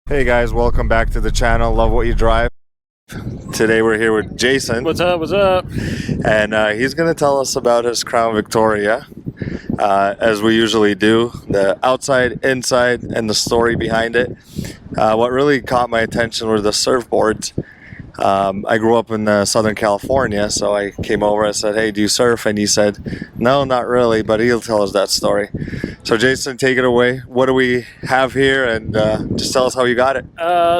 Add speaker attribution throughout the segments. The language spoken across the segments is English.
Speaker 1: Hey guys, welcome back to the channel. Love what you drive. Today we're here with Jason.
Speaker 2: What's up? What's up?
Speaker 1: And he's going to tell us about his Crown Victoria, as we usually do. The outside, inside, and the story behind it. What really caught my attention were the surfboards. I grew up in Southern California, so I came over and said, hey, do you surf? And he said, no, not really, but he'll tell us that story. So Jason, take it away. What do we have here? And just tell us how you got it.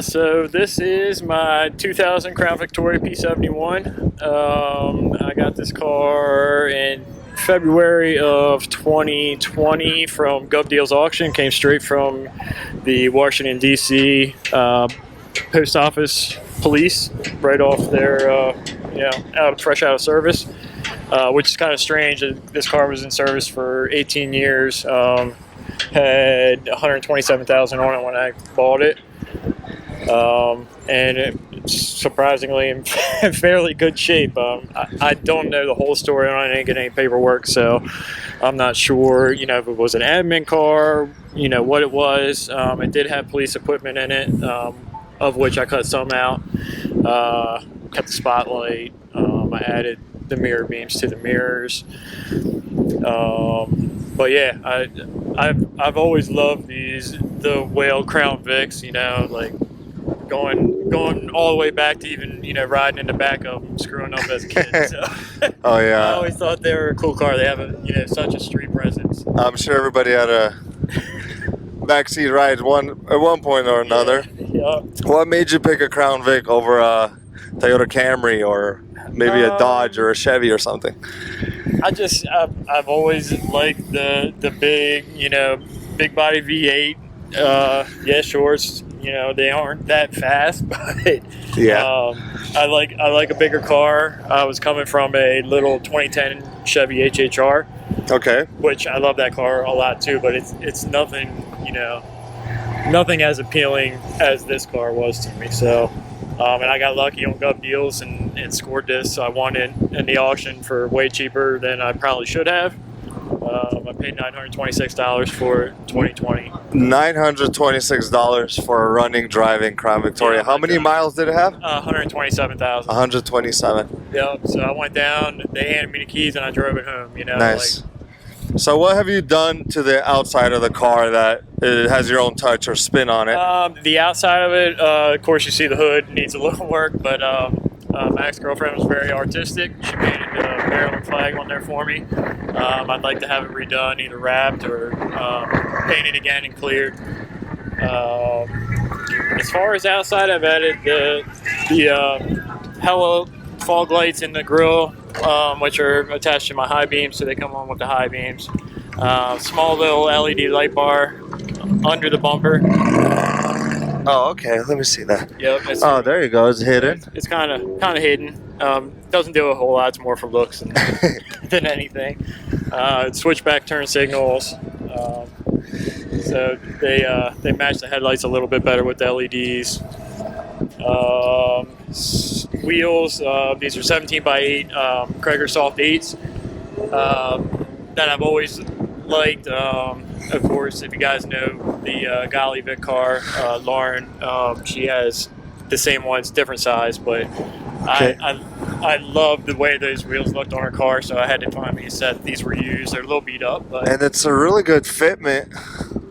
Speaker 2: So this is my 2000 Crown Victoria P-71. I got this car in February of 2020 from Gov Deals Auction. Came straight from the Washington, D.C. Post Office Police, right off their, fresh out of service, which is kind of strange. This car was in service for 18 years, had 127,000 on it when I bought it, and it's surprisingly in fairly good shape. I don't know the whole story on it. I didn't get any paperwork, so I'm not sure, if it was an admin car, what it was. It did have police equipment in it, of which I cut some out, cut the spotlight, I added the mirror beams to the mirrors, but yeah, I've always loved the whale Crown Vics, like going all the way back to even, riding in the back of them, screwing up as a kid, so
Speaker 1: Oh yeah.
Speaker 2: I always thought they were a cool car. They have such a street presence.
Speaker 1: I'm sure everybody had a backseat ride at one point or another.
Speaker 2: Yeah.
Speaker 1: What made you pick a Crown Vic over a Toyota Camry or maybe a Dodge or a Chevy or something?
Speaker 2: I've always liked the big, big body V8. Yeah, shorts. They aren't that fast, but
Speaker 1: Yeah.
Speaker 2: I like a bigger car. I was coming from a little 2010 Chevy HHR.
Speaker 1: Okay.
Speaker 2: Which I love that car a lot too, but it's nothing, nothing as appealing as this car was to me. So, and I got lucky on Gov Deals and scored this. So I won it in the auction for way cheaper than I probably should have. I paid $926 for 2020.
Speaker 1: $926 for a running, driving Crown Victoria.
Speaker 2: Yeah,
Speaker 1: How many miles did it have?
Speaker 2: 127,000.
Speaker 1: 127.
Speaker 2: Yep. So I went down. They handed me the keys and I drove it home.
Speaker 1: Nice. So what have you done to the outside of the car that it has your own touch or spin on it?
Speaker 2: The outside of it, of course, you see the hood needs a little work, but my ex-girlfriend was very artistic. She painted the Maryland flag on there for me. I'd like to have it redone, either wrapped or painted again and cleared. As far as outside, I've added the Hello fog lights in the grille, which are attached to my high beams, so they come on with the high beams. Small little LED light bar under the bumper.
Speaker 1: Oh, okay. Let me see that.
Speaker 2: Yep.
Speaker 1: Oh, there you go. It's hidden.
Speaker 2: It's kind of hidden. Doesn't do a whole lot. It's more for looks than anything. Switchback turn signals. So they match the headlights a little bit better with the LEDs. Wheels. These are 17 by 8 Krager Soft 8s that I've always liked. Of course, if you guys know the Golly Vic car, Lauren, she has the same ones, different size, but
Speaker 1: Okay.
Speaker 2: I love the way those wheels looked on her car, so I had to find me a set. These were used. They're a little beat up, but
Speaker 1: And it's a really good fitment.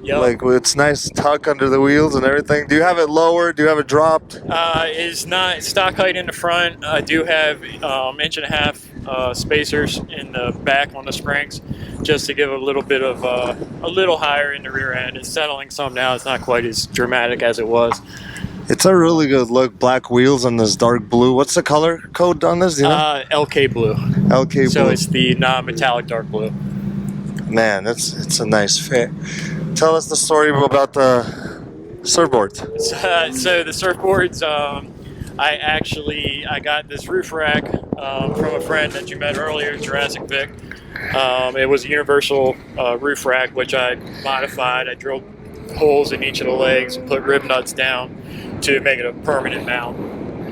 Speaker 2: yep.
Speaker 1: Like, it's nice tuck under the wheels and everything. Do you have it lowered? Do you have it dropped?
Speaker 2: Is not stock height in the front. I do have 1.5 spacers in the back on the springs, just to give a little bit of a little higher in the rear end. It's settling some now. It's not quite as dramatic as it was.
Speaker 1: It's a really good look. Black wheels on this dark blue. What's the color code on this? Do you know?
Speaker 2: LK blue.
Speaker 1: LK
Speaker 2: So
Speaker 1: blue.
Speaker 2: it's the non-metallic dark blue.
Speaker 1: Man, it's a nice fit. Tell us the story about the surfboards.
Speaker 2: So the surfboards, I got this roof rack from a friend that you met earlier, Jurassic Vic. It was a universal roof rack, which I modified. I drilled holes in each of the legs and put rib nuts down to make it a permanent mount.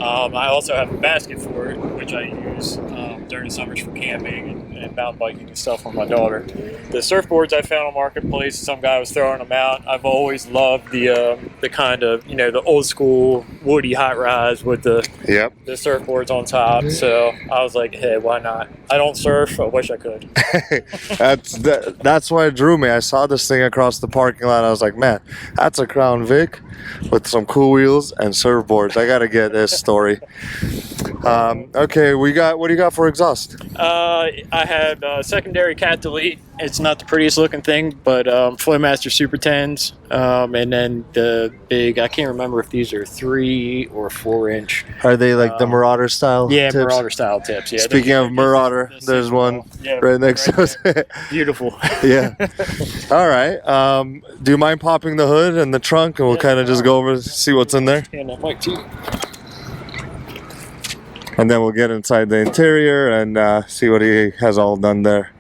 Speaker 2: I also have a basket for it, which I use during the summers for camping and mountain biking and stuff with my daughter. The surfboards I found on Marketplace, some guy was throwing them out. I've always loved the kind of, the old school woody hot rods with the surfboards on top. So I was like, hey, why not? I don't surf. I wish I could.
Speaker 1: That's why it drew me. I saw this thing across the parking lot. I was like, man, that's a Crown Vic with some cool wheels and surfboards. I gotta get this story. Okay, what do you got for exhaust?
Speaker 2: I have secondary Cat Delete. It's not the prettiest looking thing, but Flowmaster Super 10s, and then the big, I can't remember if these are 3 or 4 inch.
Speaker 1: Are they like the Marauder style tips?
Speaker 2: Marauder style tips. Yeah.
Speaker 1: Speaking of Marauder, there's one right next to us.
Speaker 2: Beautiful.
Speaker 1: Yeah. All right. Do you mind popping the hood and the trunk, and we'll kind of just go over and see what's in there?
Speaker 2: And Mike too.
Speaker 1: And then we'll get inside the interior and see what he has all done there.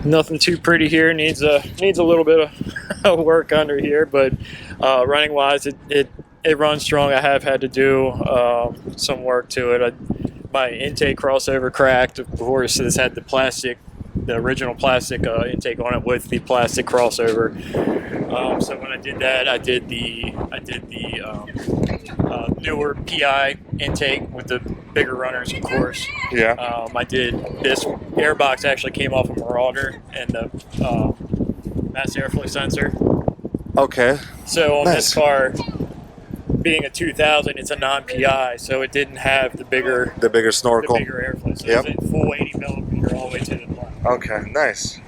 Speaker 2: Nothing too pretty here. Needs a little bit of work under here, but running wise, it runs strong. I have had to do some work to it. My intake crossover cracked. Of course, this had the original plastic intake on it with the plastic crossover. So when I did that, I did the newer PI intake with the bigger runners, of course.
Speaker 1: Yeah.
Speaker 2: I did this airbox actually came off a Marauder and the mass airflow sensor.
Speaker 1: Okay.
Speaker 2: So on this car, being a 2000, it's a non-PI, so it didn't have the bigger
Speaker 1: snorkel,
Speaker 2: the bigger airflow. So it's a full 80 millimeter all the way to the front.
Speaker 1: Okay, nice.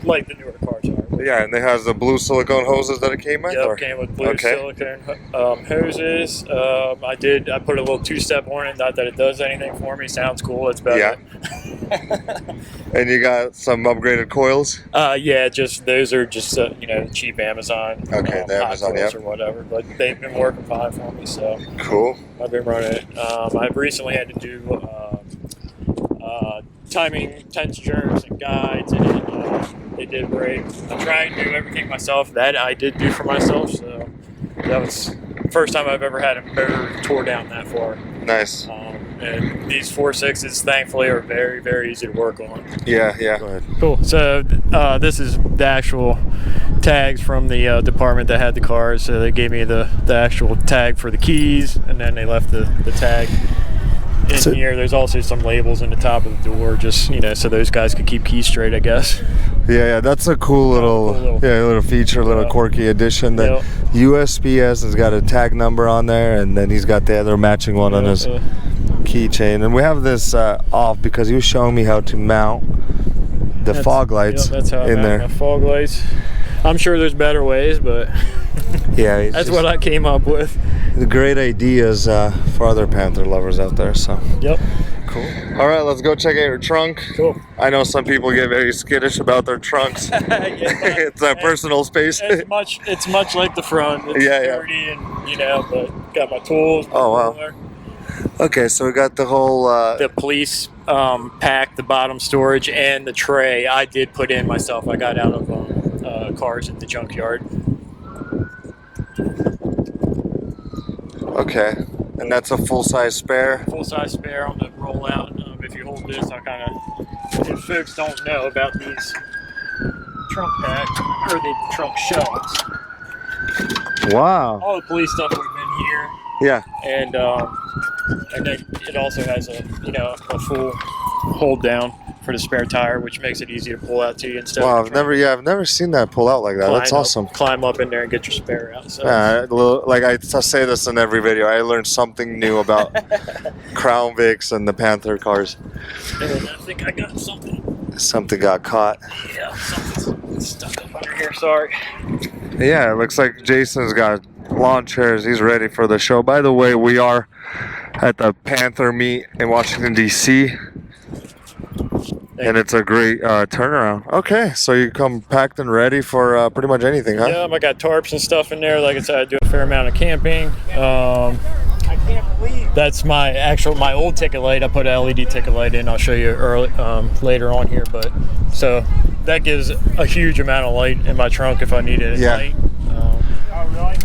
Speaker 2: Like the newer cars are.
Speaker 1: Yeah, and it has the blue silicone hoses that it came with?
Speaker 2: Yep, came with blue silicone hoses. I put a little 2-step on it, not that it does anything for me. Sounds cool, it's better.
Speaker 1: Yeah. And you got some upgraded coils?
Speaker 2: Those are just cheap Amazon.
Speaker 1: Okay, the Amazon,
Speaker 2: or whatever, but they've been working fine for me, so.
Speaker 1: Cool.
Speaker 2: I've been running it. I've recently had to do timing tensors and guides, and they did great. I'm trying to do everything myself. That I did do for myself, so that was the first time I've ever had a motor tore down that far.
Speaker 1: Nice.
Speaker 2: And these 4.6s, thankfully, are very, very easy to work on.
Speaker 1: Yeah. Go ahead.
Speaker 2: Cool. So this is the actual tags from the department that had the cars. So they gave me the actual tag for the keys, and then they left the tag in here. There's also some labels in the top of the door, just so those guys could keep keys straight, I guess.
Speaker 1: Yeah, that's a cool little feature, little quirky addition. That USPS has got a tag number on there, and then he's got the other matching one on his keychain. And we have this off because he was showing me how to mount the fog lights
Speaker 2: that's how
Speaker 1: in there.
Speaker 2: Fog lights. I'm sure there's better ways, but
Speaker 1: yeah,
Speaker 2: that's what I came up with.
Speaker 1: The great ideas for other Panther lovers out there. So.
Speaker 2: Yep.
Speaker 1: Cool. All right, let's go check out your trunk.
Speaker 2: Cool.
Speaker 1: I know some people get very skittish about their trunks. It's a personal space.
Speaker 2: It's much like the front. It's dirty and but got my tools.
Speaker 1: Oh wow. Okay, so we got the whole
Speaker 2: the police pack, the bottom storage, and the tray. I did put in myself. I got out of cars in the junkyard.
Speaker 1: Okay, and that's a full-size spare?
Speaker 2: Full-size spare on the rollout. If you hold this, if folks don't know about these trunk packs, or the trunk shelves.
Speaker 1: Wow.
Speaker 2: All the police stuff would have been here.
Speaker 1: Yeah.
Speaker 2: And then it also has a full hold down for the spare tire, which makes it easy to pull out to you instead.
Speaker 1: Wow, I've never seen that pull out like that. That's awesome.
Speaker 2: Climb up in there and get your spare out. So.
Speaker 1: Like I say this in every video, I learned something new about Crown Vics and the Panther cars.
Speaker 2: And I think I got something.
Speaker 1: Something got caught.
Speaker 2: Yeah, something's stuck up under here. Sorry.
Speaker 1: Yeah, it looks like Jason's got lawn chairs. He's ready for the show. By the way, we are at the Panther meet in Washington, D.C. And it's a great turnaround. Okay, so you come packed and ready for pretty much anything, huh?
Speaker 2: Yeah, I got tarps and stuff in there. Like I said, I do a fair amount of camping.
Speaker 3: I can't believe
Speaker 2: that's my old ticket light. I put an LED ticket light in. I'll show you later on here. But so that gives a huge amount of light in my trunk if I needed it.
Speaker 1: Yeah.
Speaker 2: Light.
Speaker 3: Oh, really?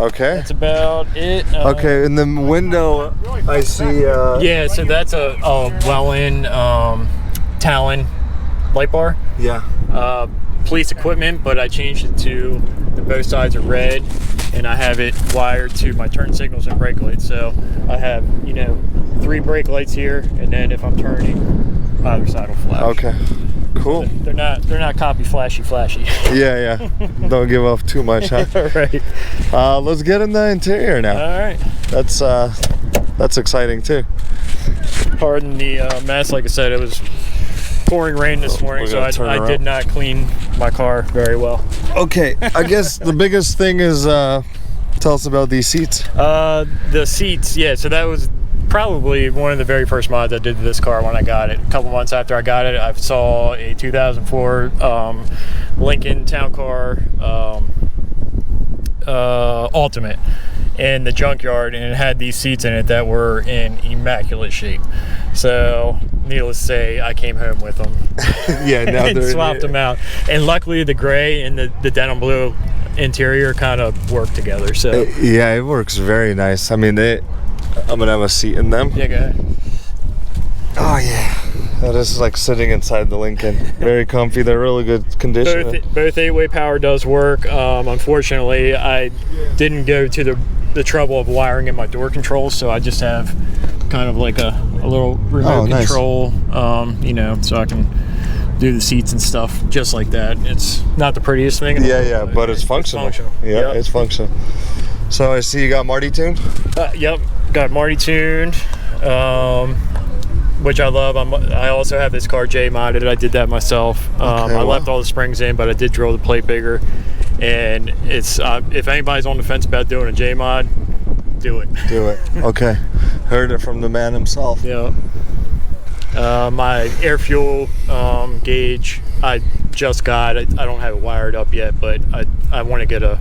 Speaker 1: Okay.
Speaker 2: That's about it.
Speaker 1: Okay, in the window, I see.
Speaker 2: Yeah, so that's a Welland Talon light bar.
Speaker 1: Yeah.
Speaker 2: Police equipment, but I changed it to both sides are red, and I have it wired to my turn signals and brake lights. So I have 3 brake lights here, and then if I'm turning, either side will flash.
Speaker 1: Okay. Cool.
Speaker 2: They're not copy flashy.
Speaker 1: Yeah. Don't give off too much, huh?
Speaker 2: Right.
Speaker 1: Let's get in the interior now.
Speaker 2: All right.
Speaker 1: That's exciting too.
Speaker 2: Pardon the mess. Like I said, it was pouring rain this morning, so I did not clean my car very well.
Speaker 1: Okay, I guess the biggest thing is tell us about these seats.
Speaker 2: The seats, yeah. So that was probably one of the very first mods I did to this car when I got it. A couple months after I got it, I saw a 2004 Lincoln Town Car Ultimate in the junkyard, and it had these seats in it that were in immaculate shape. So needless to say, I came home with them.
Speaker 1: Yeah, now
Speaker 2: and swapped them out. And luckily the gray and the denim blue interior kind of work together. So
Speaker 1: yeah, it works very nice. I mean, I'm gonna have a seat in them.
Speaker 2: Yeah, go ahead.
Speaker 1: Oh yeah, that is like sitting inside the Lincoln. Very comfy. They're really good condition.
Speaker 2: Both 8-way power does work. Unfortunately, I didn't go to the trouble of wiring in my door controls, so I just have kind of like a little remote control, so I can do the seats and stuff just like that. It's not the prettiest thing in the world,
Speaker 1: but it's functional. Yeah,
Speaker 2: yep.
Speaker 1: It's functional. So I see you got Marty Tune?
Speaker 2: Yep, got Marty Tune, which I love. I also have this car J-modded. I did that myself. I left all the springs in, but I did drill the plate bigger. And it's if anybody's on the fence about doing a J-mod, do it.
Speaker 1: Do it. Okay. Heard it from the man himself.
Speaker 2: Yeah. My air fuel gauge, I just got. I don't have it wired up yet, but I want to get a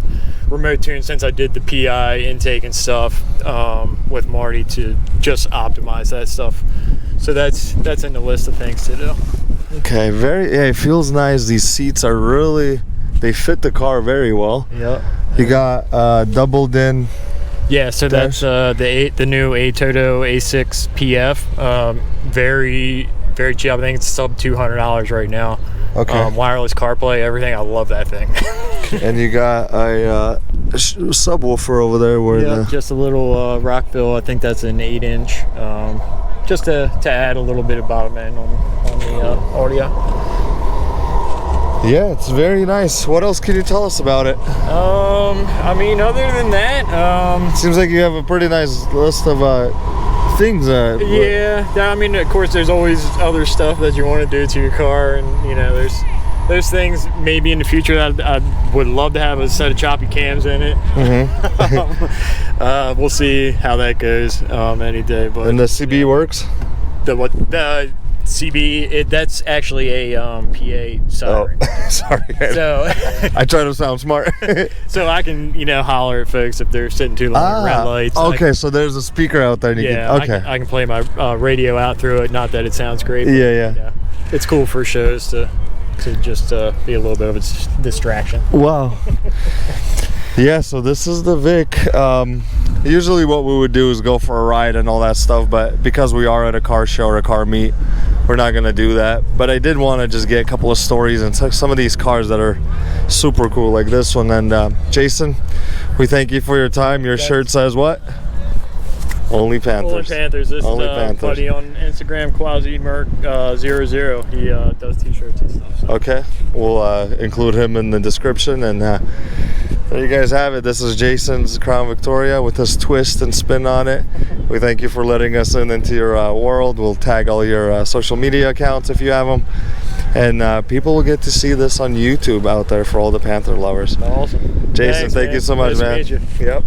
Speaker 2: remote tune since I did the PI intake and stuff with Marty to just optimize that stuff. So that's in the list of things to do.
Speaker 1: Okay. It feels nice. These seats are really, they fit the car very well.
Speaker 2: Yeah.
Speaker 1: You got doubled in.
Speaker 2: Yeah, so that's the new A-Toto A6 PF. Very, very cheap. I think it's sub $200 right now.
Speaker 1: Okay.
Speaker 2: Wireless CarPlay, everything. I love that thing.
Speaker 1: And you got a subwoofer over there.
Speaker 2: Just a little Rockville. I think that's an 8-inch. Just to add a little bit of bottom end on the audio.
Speaker 1: Yeah, it's very nice. What else can you tell us about it?
Speaker 2: I mean, other than that,
Speaker 1: seems like you have a pretty nice list of things.
Speaker 2: Yeah, I mean, of course, there's always other stuff that you want to do to your car, and there's things maybe in the future that I would love to have a set of choppy cams in it.
Speaker 1: Mm-hmm.
Speaker 2: We'll see how that goes any day. But
Speaker 1: and the CB works.
Speaker 2: The CB, that's actually a PA siren.
Speaker 1: Oh, sorry.
Speaker 2: So
Speaker 1: I try to sound smart.
Speaker 2: So I can, holler at folks if they're sitting too long at red lights.
Speaker 1: Okay, so there's a speaker out there.
Speaker 2: I can play my radio out through it. Not that it sounds great. But,
Speaker 1: yeah.
Speaker 2: It's cool for shows to just be a little bit of a distraction.
Speaker 1: Wow. Yeah, so this is the Vic. Usually what we would do is go for a ride and all that stuff, but because we are at a car show or a car meet, we're not going to do that. But I did want to just get a couple of stories and some of these cars that are super cool, like this one. And Jason, we thank you for your time. Your shirt says what? Only Panthers.
Speaker 2: Only Panthers. This
Speaker 1: Only
Speaker 2: is
Speaker 1: Panthers.
Speaker 2: Buddy on Instagram, QuasiMerc00. He does t-shirts and stuff. So.
Speaker 1: Okay, we'll include him in the description. And there you guys have it. This is Jason's Crown Victoria with his twist and spin on it. We thank you for letting us into your world. We'll tag all your social media accounts if you have them. And people will get to see this on YouTube out there for all the Panther lovers.
Speaker 2: Awesome.
Speaker 1: Jason,
Speaker 2: Thanks,
Speaker 1: thank you so much,
Speaker 2: nice
Speaker 1: man.
Speaker 2: to meet you.
Speaker 1: Yep.